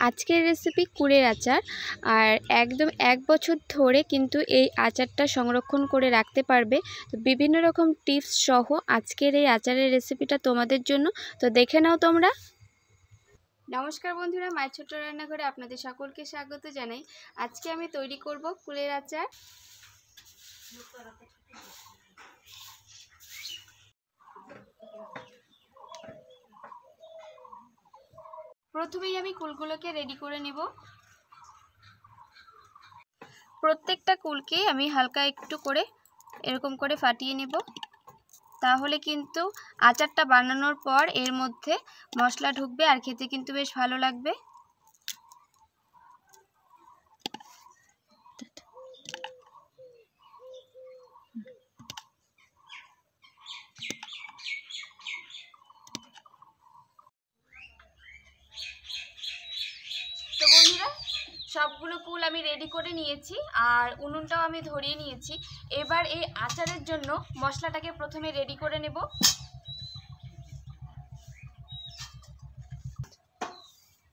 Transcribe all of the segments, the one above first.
আজকের রেসিপি কুলের আচার। আর একদম 1 বছর ধরে কিন্তু এই আচারটা সংরক্ষণ করে রাখতে পারবে। তো বিভিন্ন রকম টিপস সহ আজকের এই আচারের রেসিপিটা তোমাদের জন্য। তো দেখে নাও তোমরা। নমস্কার বন্ধুরা, মায়ের ছোট্ট রান্নাঘরে আপনাদের সকলকে স্বাগত জানাই। আজকে আমি তৈরি করব কুলের আচার। প্রথমেই আমি কুলগুলোকে রেডি করে নেব। প্রত্যেকটা কুলকে আমি হালকা একটু করে এরকম করে ফাটিয়ে নেব, তাহলে কিন্তু আচারটা বানানোর পর এর মধ্যে মশলা ঢুকবে আর খেতে কিন্তু বেশ ভালো লাগবে। তো বন্ধুরা, সবগুলো কুল আমি রেডি করে নিয়েছি আর উনুনটাও আমি ধরিয়ে নিয়েছি। এবার এই আচারের জন্য মশলাটাকে প্রথমে রেডি করে নেব।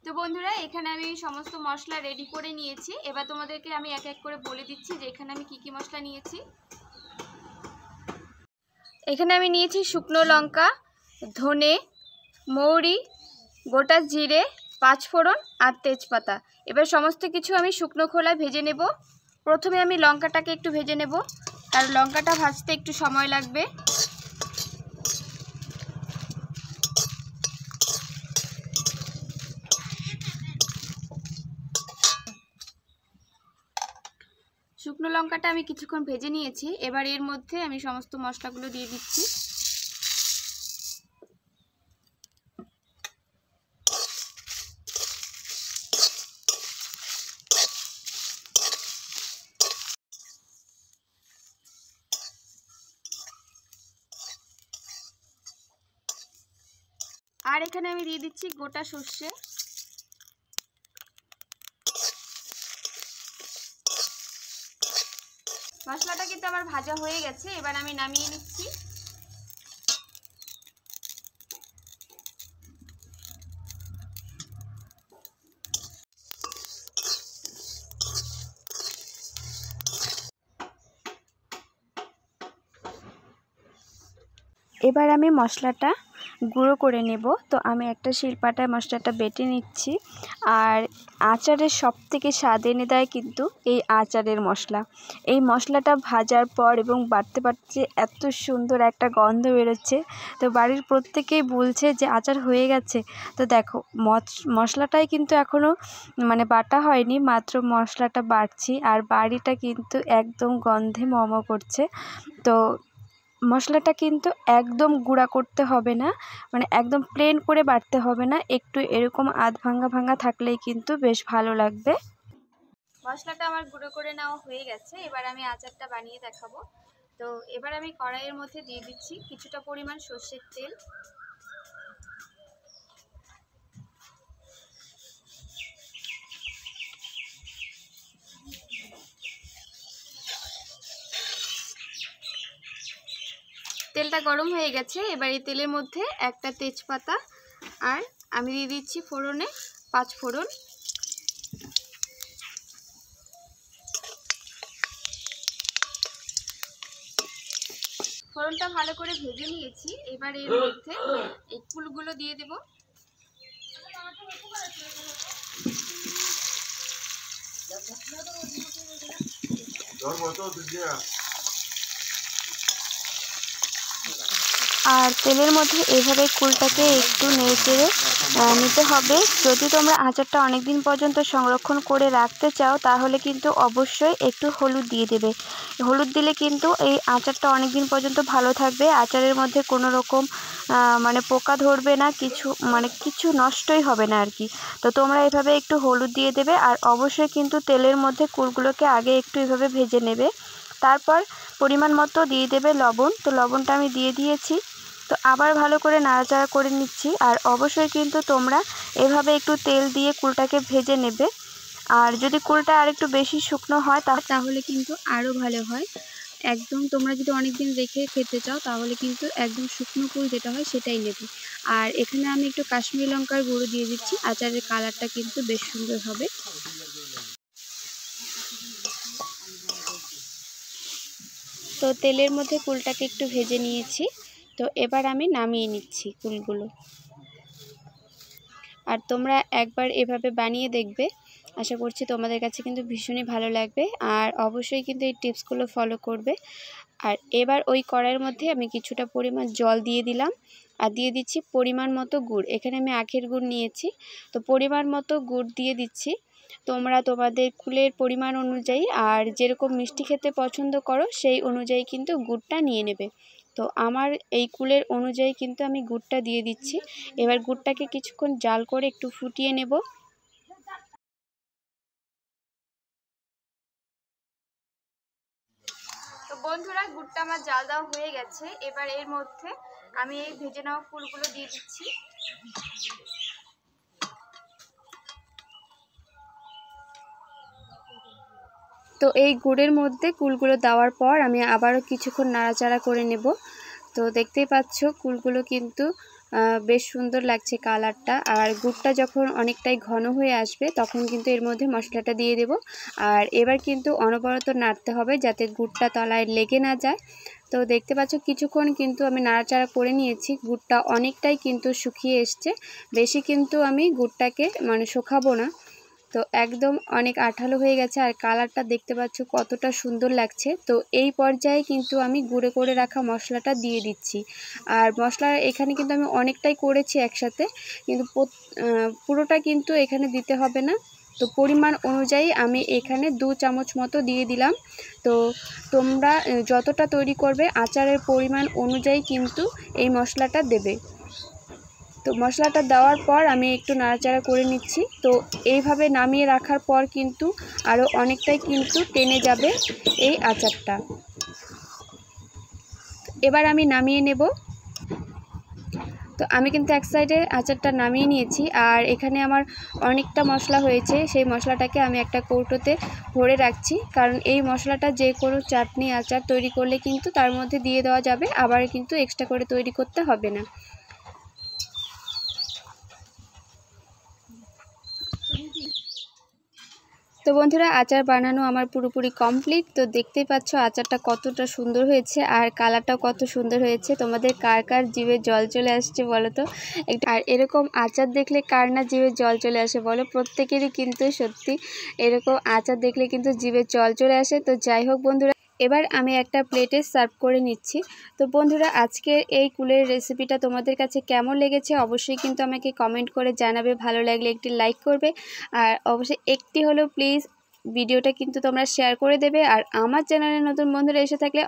তো বন্ধুরা, এখানে আমি সমস্ত মশলা রেডি করে নিয়েছি। এবার তোমাদেরকে আমি এক এক করে বলে দিচ্ছি যে এখানে আমি কি মশলা নিয়েছি। এখানে আমি নিয়েছি শুকনো লঙ্কা, ধনে, মৌরি, গোটা জিরে, 5 ফোড়ন আর তেজপাতা। এবার সমস্ত কিছু আমি শুকনো খোলায় ভেজে নেব। প্রথমে আমি লঙ্কাটাকে একটু ভেজে নেব, কারণ লঙ্কাটা ভাজতে একটু সময় লাগবে। শুকনো লঙ্কাটা আমি কিছুক্ষণ ভেজে নিয়েছি। এবার এর মধ্যে আমি সমস্ত মশলাগুলো দিয়ে দিচ্ছি। আর এখানে আমি দিয়ে দিচ্ছি গোটা সর্ষে। মশলাটা কিন্তু আমার ভাজা হয়ে গেছে, এবার আমি নামিয়ে নিচ্ছি। এবার আমি মশলাটা গুঁড়ো করে নেব। তো আমি একটা শিলপাটায় মশলাটা বেটে নিচ্ছি। আর আচারের সবথেকে স্বাদ এনে দেয় কিন্তু এই আচারের মশলা। এই মশলাটা ভাজার পর এবং বাটতে বাটতে এত সুন্দর একটা গন্ধ বেরোচ্ছে। তো বাড়ির প্রত্যেকেই বলছে যে আচার হয়ে গেছে। তো দেখো, মশলাটাই কিন্তু এখনও বাটা হয়নি, মাত্র মশলাটা বাটছি আর বাড়িটা কিন্তু একদম গন্ধে মম করছে। তো মশলাটা কিন্তু একদম গুঁড়া করতে হবে না, একদম প্লেন করে বাটতে হবে না, একটু এরকম আধ ভাঙা ভাঙা থাকলেই কিন্তু বেশ ভালো লাগবে। মশলাটা আমার গুঁড়ো করে নেওয়া হয়ে গেছে। এবার আমি আচারটা বানিয়ে দেখাবো। তো এবার আমি কড়াইয়ের মধ্যে দিয়ে দিচ্ছি কিছুটা পরিমাণ সর্ষের তেল। তেলটা গরম হয়ে গেছে। এবার এই তেলের মধ্যে একটা তেজপাতা আর আমি দিয়ে দিচ্ছি ফোড়নে 5 ফোড়ন। ফোড়নটা ভালো করে ভেজে নিয়েছি। এবার এর মধ্যে এই কুলগুলো দিয়ে দেব। আর তেলের মধ্যে এভাবে কুলটাকে একটু নেড়ে নিতে হবে। যদি তোমরা আচারটা অনেক দিন পর্যন্ত সংরক্ষণ করে রাখতে চাও তাহলে কিন্তু অবশ্যই একটু হলুদ দিয়ে দেবে। হলুদ দিলে কিন্তু এই আচারটা অনেক দিন পর্যন্ত ভালো থাকবে। আচারের মধ্যে কোনো রকম পোকা ধরবে না, কিছু নষ্টই হবে না আর কি। তো তোমরা এভাবে একটু হলুদ দিয়ে দেবে। আর অবশ্যই কিন্তু তেলের মধ্যে কুলগুলোকে আগে একটু এভাবে ভেজে নেবে। তারপর পরিমাণ মতো দিয়ে দেবে লবণ। তো লবণটা আমি দিয়ে দিয়েছি। তো আবার ভালো করে নাড়াচাড়া করে নিচ্ছি। আর অবশ্যই কিন্তু তোমরা এভাবে একটু তেল দিয়ে কুলটাকে ভেজে নেবে। আর যদি কুলটা আর একটু বেশি শুকনো হয় তাহলে কিন্তু আরও ভালো হয়। একদম তোমরা যদি অনেক দিন রেখে খেতে চাও তাহলে কিন্তু একদম শুকনো কুল যেটা হয় সেটাই নেবে। আর এখানে আমি একটু কাশ্মীরি লঙ্কার গুঁড়ো দিয়ে দিচ্ছি, আচারের কালারটা কিন্তু বেশ সুন্দর হবে। তো তেলের মধ্যে কুলটাকে একটু ভেজে নিয়েছি, তো এবার আমি নামিয়ে নিচ্ছি কুলগুলো। আর তোমরা একবার এভাবে বানিয়ে দেখবে, আশা করছি তোমাদের কাছে কিন্তু ভীষণই ভালো লাগবে। আর অবশ্যই কিন্তু এই টিপসগুলো ফলো করবে। আর এবার ওই কড়াইয়ের মধ্যে আমি কিছুটা পরিমাণ জল দিয়ে দিলাম, আর দিয়ে দিচ্ছি পরিমাণ মতো গুড়। এখানে আমি আখের গুড় নিয়েছি, তো পরিমাণ মতো গুড় দিয়ে দিচ্ছি। তোমরা তোমাদের কুলের পরিমাণ অনুযায়ী আর যেরকম মিষ্টি খেতে পছন্দ করো সেই অনুযায়ী কিন্তু গুড়টা নিয়ে নেবে। তো আমার এই কুলের অনুযায়ী কিন্তু আমি গুড়টা দিয়ে দিচ্ছি। এবার গুড়টাকে কিছুক্ষণ জাল করে একটু ফুটিয়ে নেব। তো বন্ধুরা, গুড়টা আমার জাল দেওয়া হয়ে গেছে। এবার এর মধ্যে আমি এই ভেজে নেওয়া ফুলগুলো দিয়ে দিচ্ছি। তো এই গুড়ের মধ্যে কুলগুলো দেওয়ার পর আমি আবারও কিছুক্ষণ নাড়াচাড়া করে নেব। তো দেখতেই পাচ্ছ কুলগুলো কিন্তু বেশ সুন্দর লাগছে কালারটা। আর গুড়টা যখন অনেকটাই ঘন হয়ে আসবে তখন কিন্তু এর মধ্যে মশলাটা দিয়ে দেব। আর এবার কিন্তু অনবরত নাড়তে হবে যাতে গুড়টা তলায় লেগে না যায়। তো দেখতে পাচ্ছ কিছুক্ষণ কিন্তু আমি নাড়াচাড়া করে নিয়েছি। গুড়টা অনেকটাই কিন্তু শুকিয়ে এসছে, বেশি কিন্তু আমি গুড়টাকে শুকাবো না। তো একদম অনেক আঠালো হয়ে গেছে, আর কালারটা দেখতে পাচ্ছ কতটা সুন্দর লাগছে। তো এই পর্যায়ে কিন্তু আমি গুঁড়ো করে রাখা মশলাটা দিয়ে দিচ্ছি। আর মশলা এখানে কিন্তু আমি অনেকটাই করেছি একসাথে, কিন্তু পুরোটা কিন্তু এখানে দিতে হবে না। তো পরিমাণ অনুযায়ী আমি এখানে 2 চামচ মতো দিয়ে দিলাম। তো তোমরা যতটা তৈরি করবে আচারের পরিমাণ অনুযায়ী কিন্তু এই মশলাটা দেবে। তো মশলাটা দেওয়ার পর আমি একটু নাড়াচাড়া করে নিচ্ছি। তো এইভাবে নামিয়ে রাখার পর কিন্তু আরও অনেকটাই কিন্তু টেনে যাবে এই আচারটা। এবার আমি নামিয়ে নেব। তো আমি কিন্তু এক সাইডে আচারটা নামিয়ে নিয়েছি, আর এখানে আমার অনেকটা মশলা হয়েছে। সেই মশলাটাকে আমি একটা কৌটোতে ভরে রাখছি, কারণ এই মশলাটা যে কোনো চাটনি আচার তৈরি করলে কিন্তু তার মধ্যে দিয়ে দেওয়া যাবে, আবার কিন্তু এক্সট্রা করে তৈরি করতে হবে না। তো বন্ধুরা, আচার বানানো আমার পুরোপুরি কমপ্লিট। তো দেখতেই পাচ্ছ আচারটা কতটা সুন্দর হয়েছে, আর কালারটাও কত সুন্দর হয়েছে। তোমাদের কার কার জিভে জল চলে আসছে বলো তো। আর এরকম আচার দেখলে কার না জিভে জল চলে আসে বলো। প্রত্যেকেরই কিন্তু সত্যি এরকম আচার দেখলে কিন্তু জিভে জল চলে আসে। তো যাই হোক বন্ধুরা, এবার আমি একটা প্লেটে সার্ভ করে নিচ্ছি। তো বন্ধুরা, আজকের এই কুলের রেসিপিটা তোমাদের কাছে কেমন লেগেছে অবশ্যই কিন্তু আমাকে কমেন্ট করে জানাবে। ভালো লাগলে একটি লাইক করবে, আর অবশ্যই একটি হলেও প্লিজ ভিডিওটা কিন্তু তোমরা শেয়ার করে দেবে। আর আমার চ্যানেলে নতুন বন্ধুরা এসে থাকলে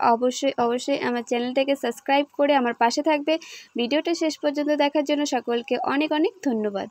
অবশ্যই আমার চ্যানেলটাকে সাবস্ক্রাইব করে আমার পাশে থাকবে। ভিডিওটা শেষ পর্যন্ত দেখার জন্য সকলকে অনেক অনেক ধন্যবাদ।